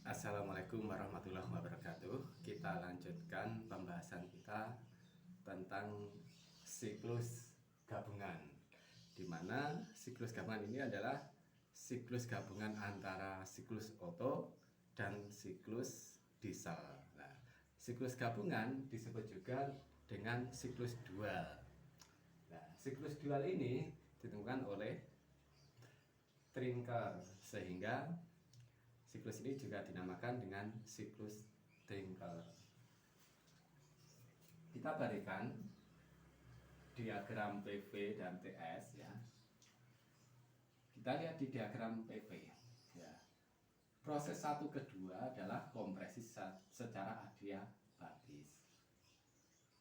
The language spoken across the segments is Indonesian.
Assalamualaikum warahmatullahi wabarakatuh. Kita lanjutkan pembahasan kita tentang siklus gabungan, di mana siklus gabungan ini adalah siklus gabungan antara siklus Otto dan siklus diesel. Nah, siklus gabungan disebut juga dengan siklus dual. Nah, siklus dual ini ditemukan oleh Trinker, sehingga siklus ini juga dinamakan dengan siklus Trinker. Kita berikan diagram PV dan TS ya. Kita lihat di diagram PV ya. Proses 1 ke 2 adalah kompresi secara adiabatis.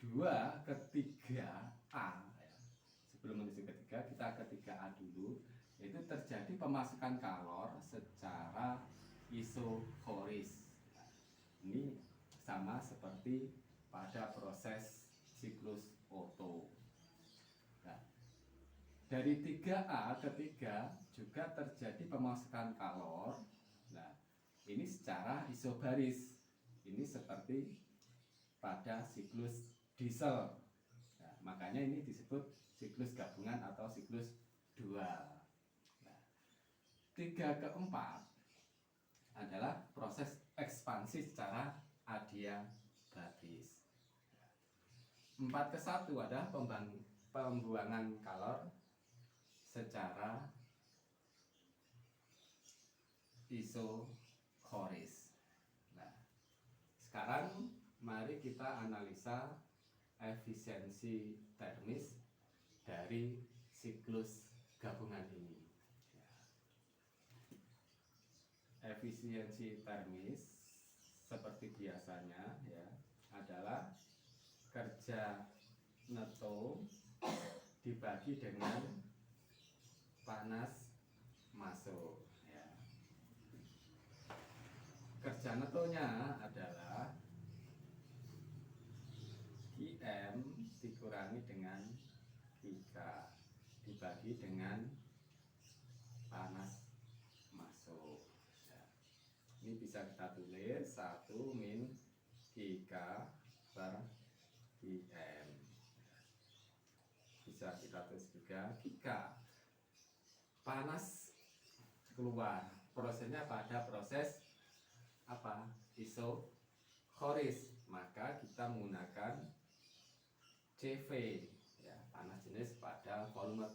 2 ke 3A ya. Sebelum menuju ke 3, kita ke 3A dulu. Itu terjadi pemasukan kalor secara isokoris. Ini sama seperti pada proses siklus Otto. Nah, dari 3A ke 3 juga terjadi pemasukan kalor. Nah, ini secara isobaris. Ini seperti pada siklus diesel. Nah, makanya ini disebut siklus gabungan atau siklus dual. 3 ke 4 adalah proses ekspansi secara adiabatis. 4 ke 1 adalah pembuangan kalor secara isokoris. Nah, sekarang mari kita analisa efisiensi termis dari siklus gabungan ini. Efisiensi termis seperti biasanya ya adalah kerja neto dibagi dengan panas masuk ya. Kerja netonya adalah QM dikurangi dengan QK dibagi dengan panas masuk. Ini bisa kita tulis 1 min QK per QM. Bisa kita tulis juga QK. Panas keluar. Prosesnya pada proses apa? Isokoris. Maka kita menggunakan CV ya, panas jenis pada volume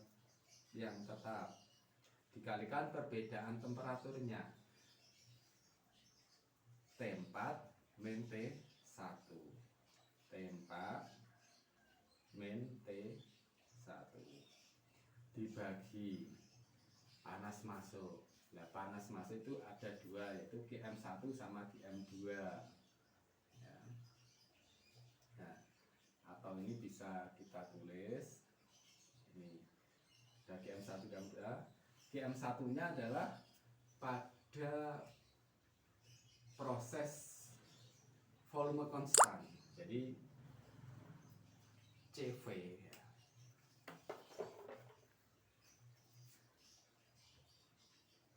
yang tetap dikalikan perbedaan temperaturnya. T4 min T1 T4 min T1 dibagi panas masuk. Nah, panas masuk itu ada dua, yaitu QM1 sama QM2 ya. Nah, atau ini bisa kita tulis ini ada QM1 QM2. QM1 nya adalah pada proses volume konstan, jadi CV ya.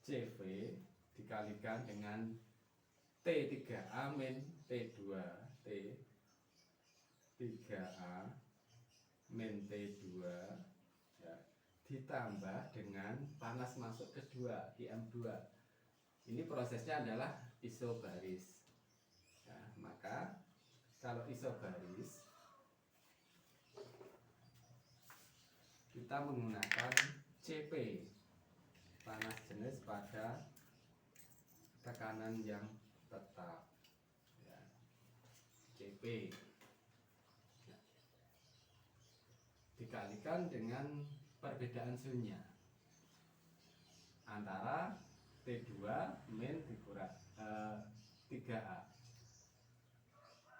CV dikalikan dengan T3A min T2 T3A min T2 ya, ditambah dengan panas masuk kedua QM2. Ini prosesnya adalah isobaris. Nah, maka kalau isobaris kita menggunakan CP, panas jenis pada tekanan yang tetap ya. CP ya, dikalikan dengan perbedaan suhunya antara T2 min dikurang 3A.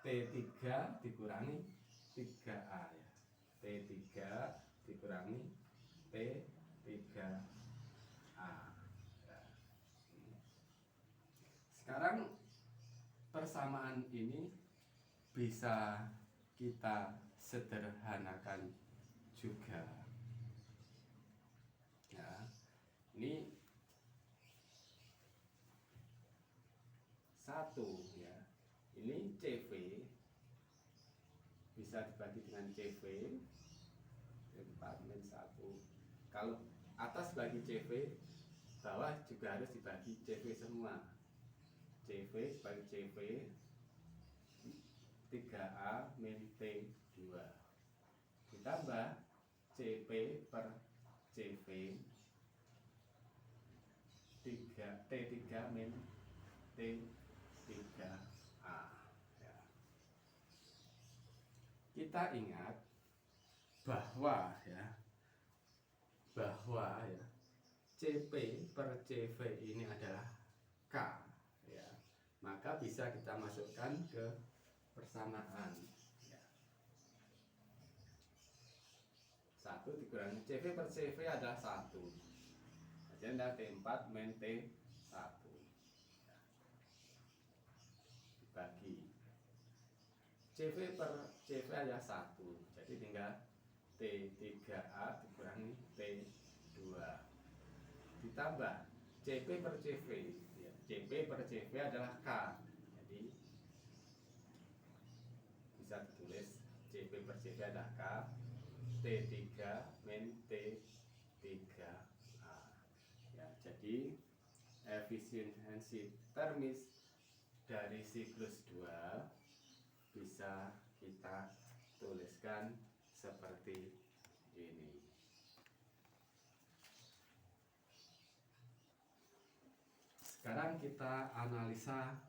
T3 dikurangi 3A ya. T3 dikurangi T3A ya. Sekarang persamaan ini bisa kita sederhanakan juga ya. Ini 1 ya. Ini CV bisa dibagi dengan CV T4 min 1. Kalau atas bagi CV, bawah juga harus dibagi CV semua. CV bagi CV 3A min T2 ditambah CP per CV 3T3 min T3A ya. Kita ingat bahwa CP per CV ini adalah K ya. Maka bisa kita masukkan ke persamaan ya. 1 dikurangi CV per CV adalah 1. Jadi ada T4 min T1 ya. Dibagi CV per CV adalah 1. Jadi tinggal T3A dikurangi T2 ditambah CP per CV ya. CP per CV adalah K. Jadi bisa ditulis CP per CV adalah K, T3 min T3A ya. Jadi efisiensi termis dari siklus 2 bisa kita tuliskan seperti ini. Sekarang kita analisa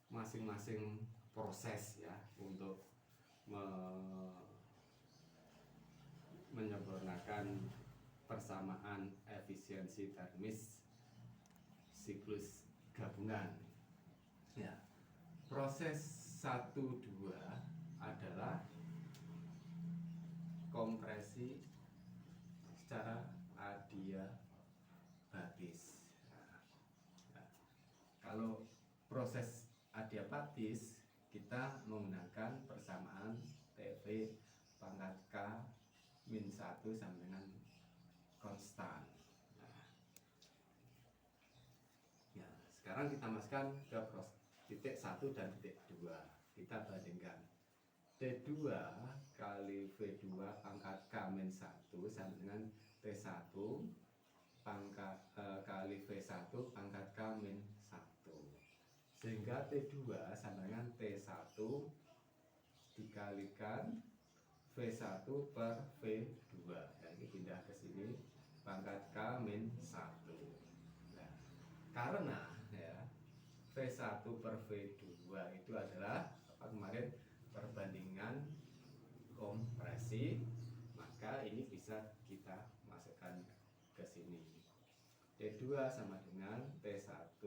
masing-masing proses ya untuk menyempurnakan persamaan efisiensi termis siklus gabungan ya. Proses 1, 2 adalah kompresi secara adiabatis. Kalau proses adiabatis kita menggunakan persamaan TV pangkat K min 1 sama dengan konstan. Ya, sekarang kita masukkan ke titik 1 dan titik 2. Kita bandingkan T2 kali V2 pangkat K min 1 sama dengan T1 pangkat kali V1 pangkat K min 1. Sehingga T2 sama dengan T1 dikalikan V1 per V2. Nah, ini pindah ke sini pangkat K min 1. Nah, karena ya V1 per V2 itu adalah apa kemarin perbandingan kompresi, maka ini bisa kita masukkan ke sini. T2 sama dengan T1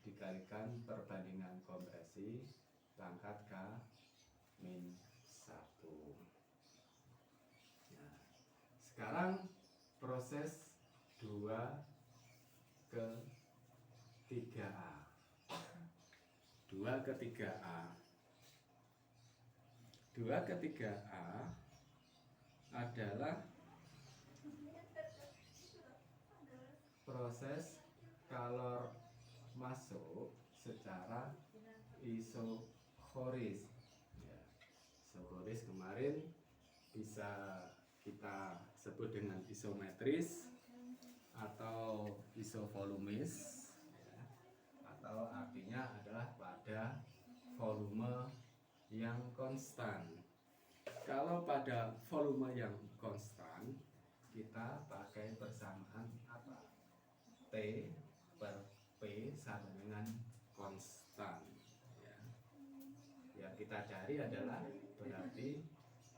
dikalikan perbandingan kompresi pangkat K min 1. Nah, sekarang proses 2 ke 3A. 2 ke 3A. 2 ke 3A adalah proses kalor masuk secara isokoris ya. Isokoris kemarin bisa kita sebut dengan isometris atau isovolumis ya. Atau artinya adalah pada volume yang konstan. Kalau pada volume yang konstan kita pakai persamaan apa? T per P sama dengan konstan ya. Yang kita cari adalah berarti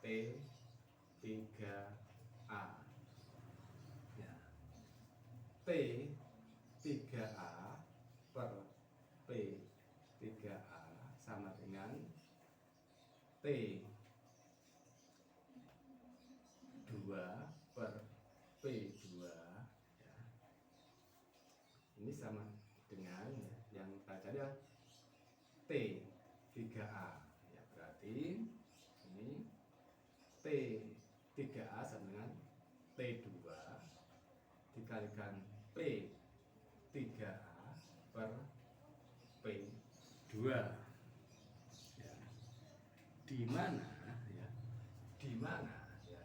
T3A ya. T3A per P3A sama dengan T2 per P2 ya. Ini sama dengan ya, yang kita cari adalah T3A ya. Berarti ini T3A sama dengan T2 dikalikan P3A per P2 ya, di mana ya, di mana ya,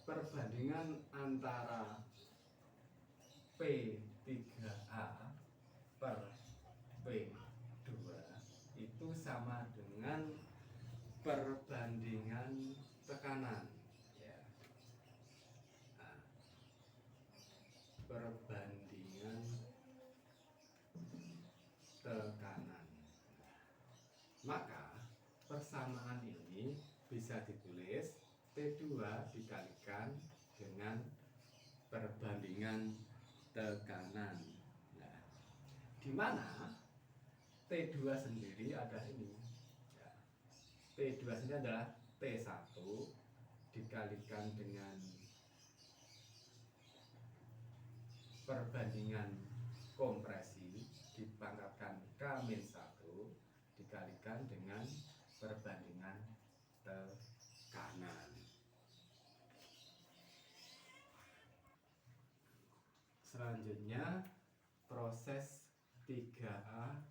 perbandingan antara P3A per P2 itu sama dengan perbandingan tekanan ya. Nah, perbandingan tekanan. Maka persamaan ini bisa ditulis T2 dikalikan dengan perbandingan tekanan. Nah, di mana T2 sendiri ada ini. Ya. T2 sendiri adalah T1 dikalikan dengan perbandingan kompresi dipangkatkan K-1 dikalikan dengan perbandingan tekanan. Selanjutnya proses 3A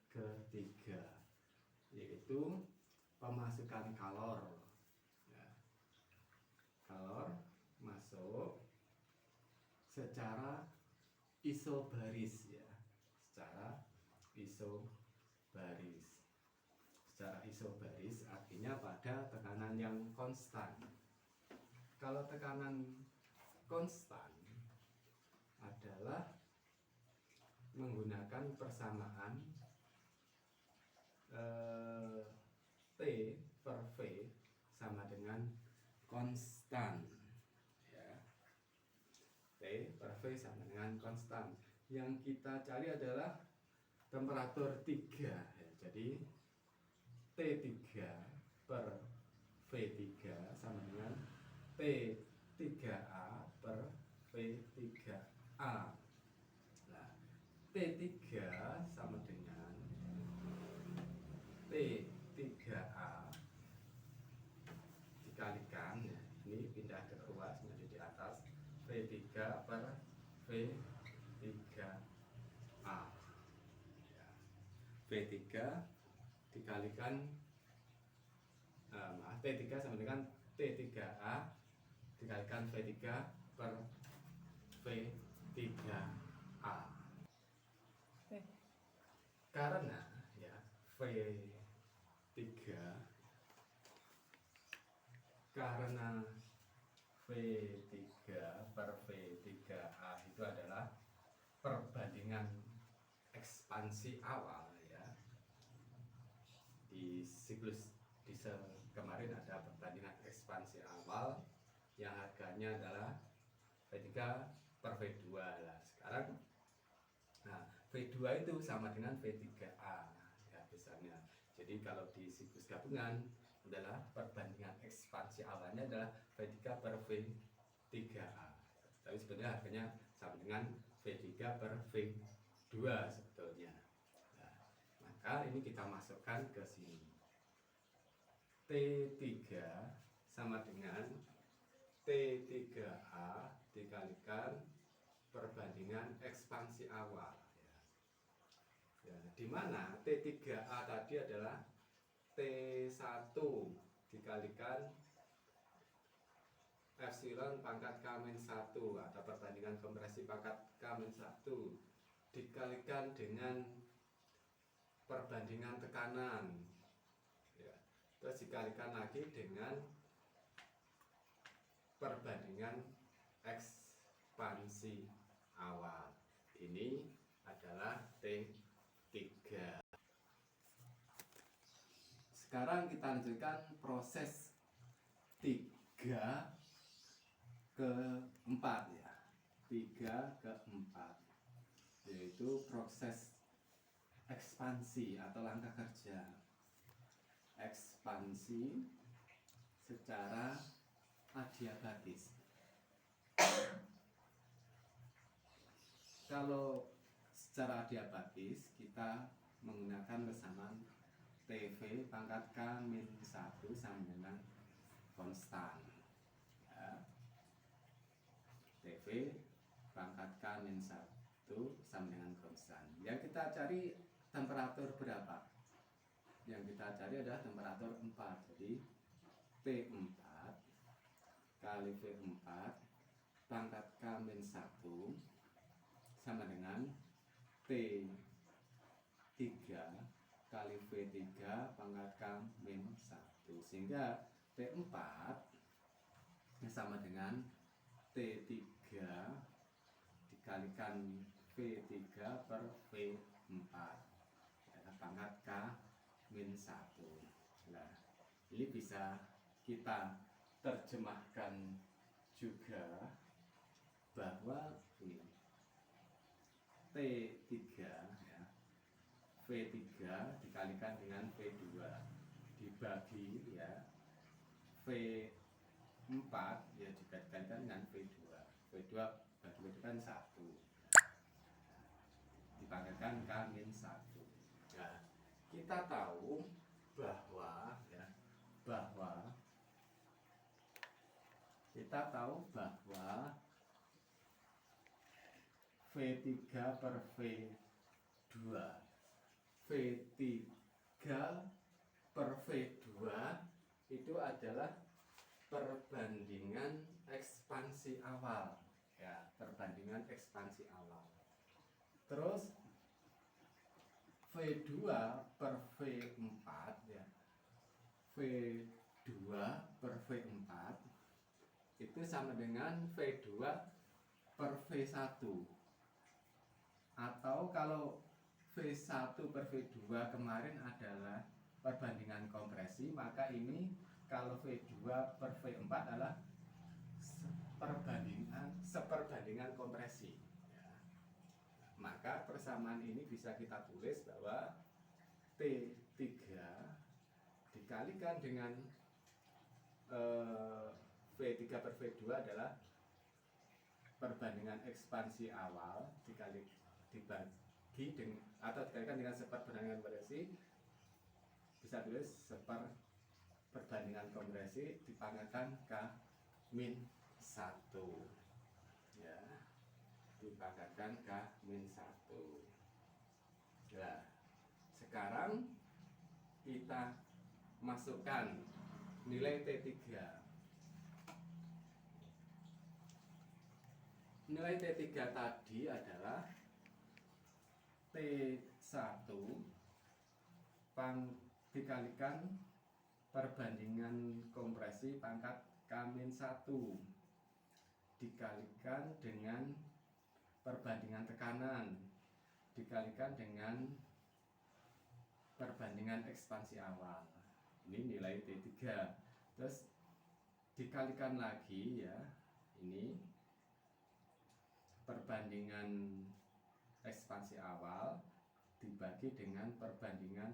ke 3, yaitu pemasukan kalor ya. Kalor masuk secara isobaris ya, secara isobaris artinya pada tekanan yang konstan. Kalau tekanan konstan adalah menggunakan persamaan T per V sama dengan konstan ya. T per V sama dengan konstan. Yang kita cari adalah temperatur 3 ya. Jadi T3 per V3 sama dengan T3A per V3A. Nah, T3 sama dengan T3A dikalikan ya, ini pindah ke bawah menjadi di atas V3 per V3A ya. V3 dikalikan T3 sama dengan T3A dikalikan V3 per V3A. Karena ya V3 karena V3 per V3A itu adalah perbandingan ekspansi awal ya. Di siklus diesel kemarin ada perbandingan ekspansi awal yang harganya adalah V3 per V2 lah. Sekarang V2 itu sama dengan V3A ya besarnya. Jadi kalau di siklus gabungan adalah perbandingan ekspansi awalnya adalah V3 per V3A. Tapi sebenarnya harganya sama dengan V3 per V2 sebetulnya. Nah, maka ini kita masukkan ke sini. T3 sama dengan T3A dikalikan perbandingan ekspansi awal ya. Di mana T3A tadi adalah T1 dikalikan epsilon pangkat K-1 atau perbandingan kompresi pangkat K-1 dikalikan dengan perbandingan tekanan ya. Terus dikalikan lagi dengan perbandingan ekspansi awal. Ini adalah T3. Sekarang kita lanjutkan proses 3 ke 4 ya. 3 ke 4 yaitu proses ekspansi atau langkah kerja. Ekspansi secara adiabatis. Kalau secara adiabatis kita menggunakan persamaan TV pangkat K-1 sama dengan konstan ya. TV pangkat K-1 sama dengan konstan. Yang kita cari temperatur berapa? Yang kita cari adalah temperatur 4. Jadi T4 kali V4 pangkat K-1 sama dengan T3 kali V3 pangkat K-1, sehingga T4 sama dengan T3 dikalikan V3 per V4 pangkat K-1. Nah, ini bisa kita terjemahkan juga bahwa ini T3 ya, V3 dikalikan dengan V2 dibagi ya V4 ya juga dikalikan dengan V2 bagi V2 kan 1 dipangkatkan K-1. Nah, kita tahu bahwa V3 per V2 per V2 itu adalah perbandingan ekspansi awal ya, perbandingan ekspansi awal. Terus V2 per V4 ya, V2 per V4 itu sama dengan V2 per V1. Atau kalau V1 per V2 kemarin adalah perbandingan kompresi, maka ini kalau V2 per V4 adalah seperbandingan kompresi ya. Maka persamaan ini bisa kita tulis bahwa T3 dikalikan dengan V3 per V2 adalah perbandingan ekspansi awal dibagi atau dikalikan dengan seperbandingan kompresi, bisa tulis seperbandingan kompresi dipangkatkan K-1 ya, dipangkatkan K-1. Nah, sekarang kita masukkan nilai T3. Nilai T3 tadi adalah T1 dikalikan perbandingan kompresi pangkat K-1 dikalikan dengan perbandingan tekanan dikalikan dengan perbandingan ekspansi awal. Ini nilai T3. Terus dikalikan lagi ya, ini perbandingan ekspansi awal dibagi dengan perbandingan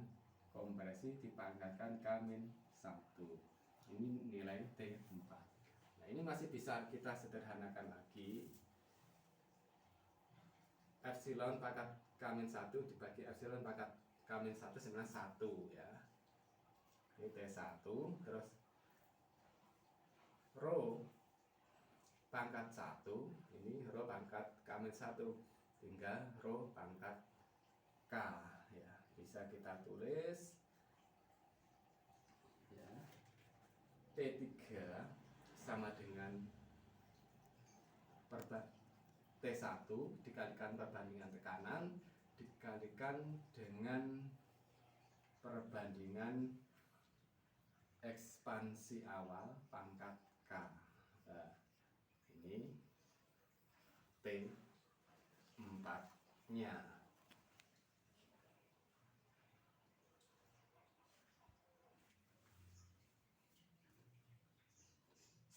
kompresi dipangkatkan K-1. Ini nilai T4. Nah, ini masih bisa kita sederhanakan lagi. Epsilon pangkat K-1 dibagi epsilon pangkat K-1 sama 1 ya. Ini T1, terus rho pangkat 1, ini rho pangkat K-1 hingga rho pangkat K ya. Bisa kita tulis ya, T3 sama dengan T1 dikalikan perbandingan tekanan dikalikan dengan perbandingan ekspansi awal pangkat K. Nah, ini T4 nya.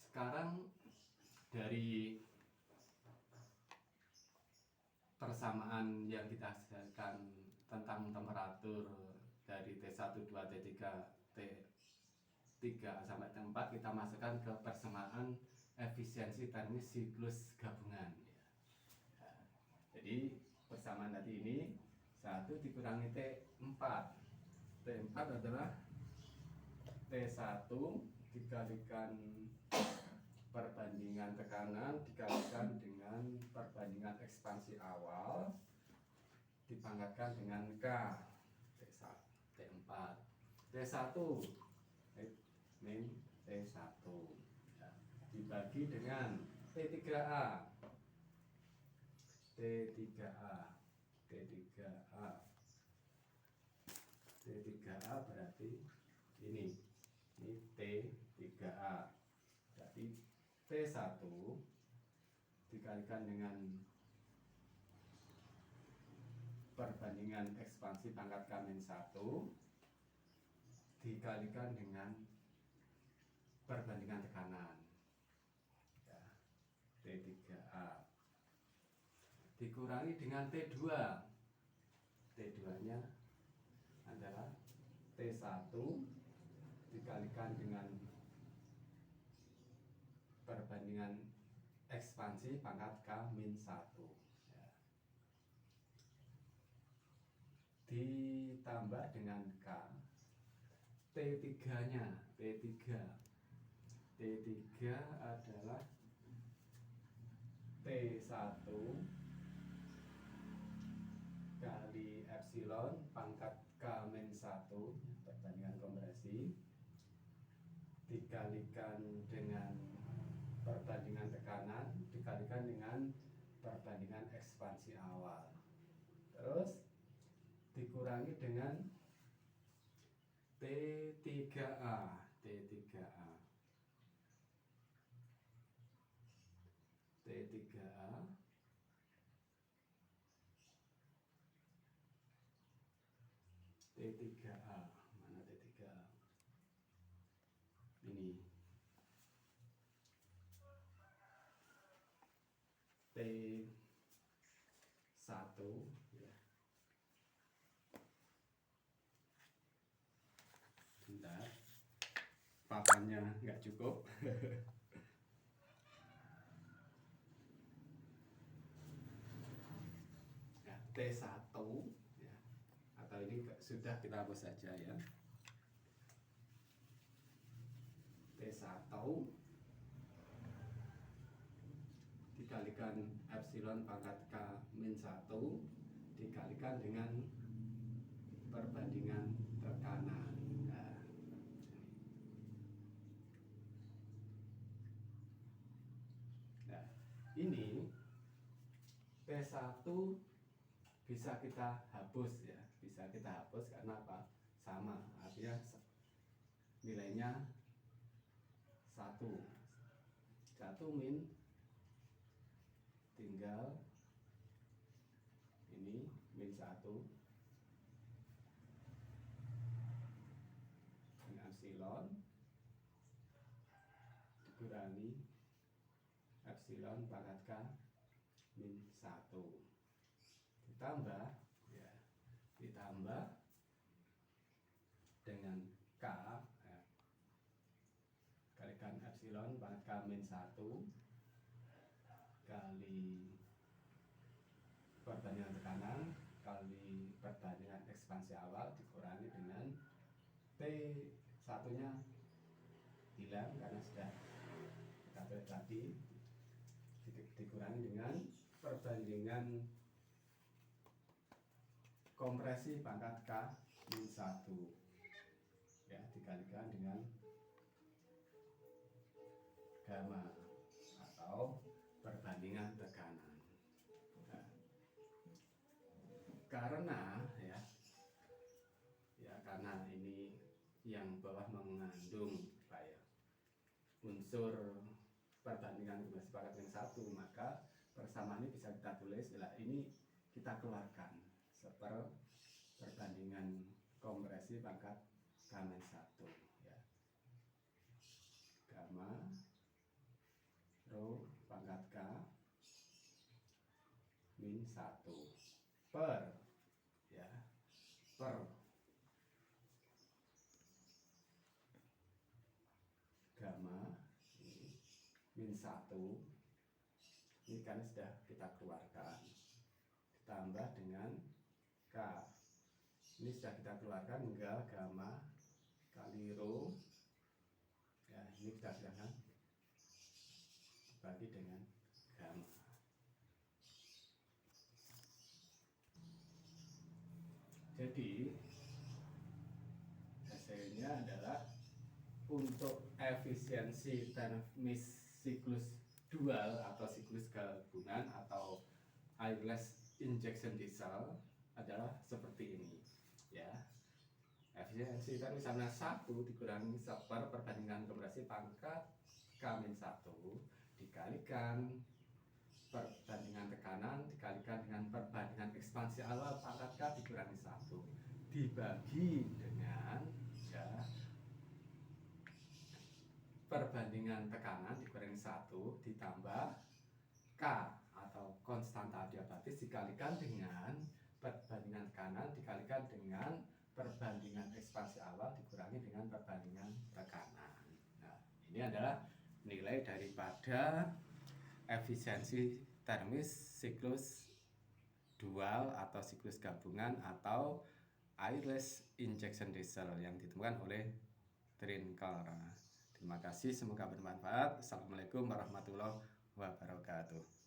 Sekarang dari persamaan yang kita hasilkan tentang temperatur dari T1, 2, T3, T3 sampai T4, kita masukkan ke persamaan efisiensi termis siklus gabungan ya. Nah, jadi persamaan tadi ini 1 dikurangi T4. T4 adalah T1 dikalikan perbandingan tekanan dikalikan dengan perbandingan ekspansi awal dipangkatkan dengan K. T4, T1 min T1 ya, dibagi dengan T3A, T3A, T3A, T3A berarti ini T3A, berarti T1 dikalikan dengan perbandingan ekspansi pangkat K-1 dikalikan dengan perbandingan tekanan ya, T3A dikurangi dengan T2. T2 nya adalah T1 dikalikan dengan perbandingan ekspansi pangkat K-1 ya, ditambah dengan K. T3 nya T3 adalah T1 kali epsilon pangkat K-1 perbandingan kompresi dikalikan dengan perbandingan tekanan dikalikan dengan perbandingan ekspansi awal, terus dikurangi dengan T3A T3A mana T3A ini T1 ya. Bentar, papannya nggak cukup. Ya, T1 ya, atau ini sudah kita hapus saja ya. T1 dikalikan epsilon pangkat K-1 dikalikan dengan perbandingan tekanan. Nah, ini T1 bisa kita hapus ya, bisa kita hapus karena apa? Sama, artinya nilainya 1 min tinggal ini min 1 dengan epsilon dikurangi epsilon pangkat K min 1 ditambah ya, ditambah dengan K ya, kalikan epsilon pangkat K min 1 kali perbandingan tekanan kali perbandingan ekspansi awal dikurangi dengan T1 nya hilang karena sudah kita tulis tadi, dikurangi dengan perbandingan kompresi pangkat K-1 ya, dikalikan dengan gamma atau perbandingan tekanan. Nah, karena karena ini yang bawah mengandung unsur perbandingan kompresi pangkat K-1, maka persamaan ini bisa kita tulis ini kita keluarkan perbandingan kompresi pangkat K-1 ya, gamma rho pangkat K min 1 per gamma ini min 1 ini kan sudah kita keluarkan ditambah dengan K ini sudah kita keluarkan, tinggal gamma kali rho ya, ini kita silahkan bagi dengan gamma. Jadi hasilnya adalah untuk efisiensi termis siklus dual atau siklus gabungan atau airless injection diesel adalah seperti ini ya. Efisiensi termis sama 1 dikurangi 1 perbandingan kompresi pangkat K-1 dikalikan perbandingan tekanan dikalikan dengan perbandingan ekspansi awal pangkat K dikurangi 1 dibagi dengan ya, perbandingan tekanan dikurangi 1 ditambah K atau konstanta adiabatis dikalikan dengan perbandingan tekanan dikalikan dengan perbandingan ekspansi awal dikurangi dengan perbandingan tekanan. Nah, ini adalah nilai daripada efisiensi termis siklus dual atau siklus gabungan atau airless injection diesel yang ditemukan oleh Trinkel. Terima kasih, semoga bermanfaat. Assalamualaikum warahmatullahi wabarakatuh.